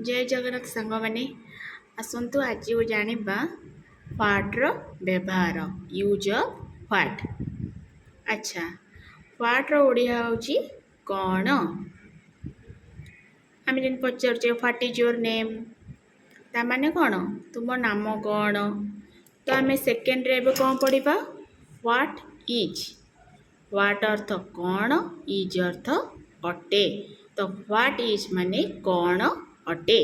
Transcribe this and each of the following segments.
जय जगन्नाथ सांग मैंने आसतु आज जाना व्हाट रो व्यवहार यूज ऑफ व्हाट। अच्छा व्हाट रो ओडिया होची कौन। आम जन पचारे व्हाट इज योर नेम ता माने कौन तुम नाम कौन। तो आम सेकेंड रे कौन पढ़ा व्हाट इज। व्हाट अर्थ कौन इज अर्थ अटे। तो व्हाट इज माने कौन अटे।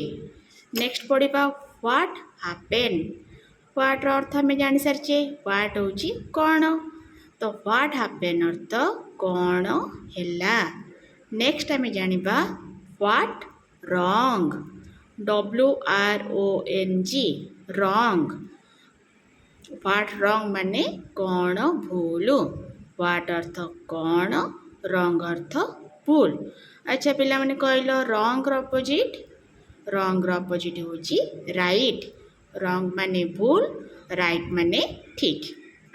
नेक्स्ट पढ़ा व्हाट हैपेन। व्हाट अर्थ आम जानी सारी व्हाट होची कौन। तो व्हाट हैपेन अर्थ कौन हैला। नेक्स्ट आम जानिबा what wrong. WRONG wrong. What wrong माने कौन भूल। व्हाट अर्थ कौन रॉन्ग अर्थ भूल। अच्छा पिला माने कहलो रॉन्ग अपोजिट। रॉन्ग अपोजिट होची राइट। रॉन्ग माने भूल राइट माने ठीक।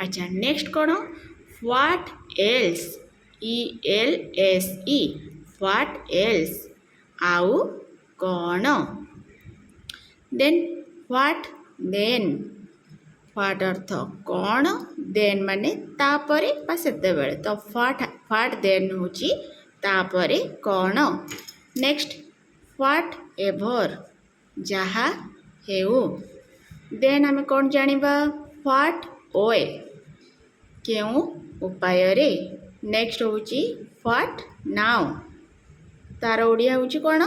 अच्छा नेक्स्ट कौन what else ELSE what else आउ कौन। Then what then. व्हाट अर्थ कौन देन माने तापरे बा सेते बेले। तो व्हाट देन होची तापरे कौन। नेक्स्ट व्हाट एवर जहा हेउ। देन आम कौन जानिबा व्हाट ओए क्यों उपाय रे। नेक्स्ट होची व्हाट नाउ तार ओडिया होची कौन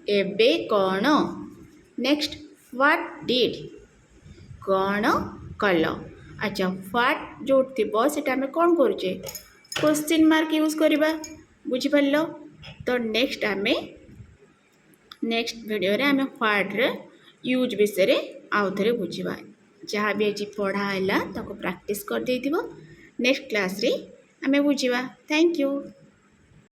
एबे कौन। नेक्स्ट व्हाट डिड कौन कल। अच्छा व्हाट जो थी से आम कौन करुचे क्वेश्चन मार्क यूज करवा बुझिपार। तो नेक्स्ट आम नेक्स्ट वीडियो रे आम व्हाट रे यूज विषय आउ थे बुझा। जहाँ भी आज पढ़ाला ताको प्रैक्टिस कर देथिबो। नेक्स्ट क्लास रे आम बुझा। Thank you.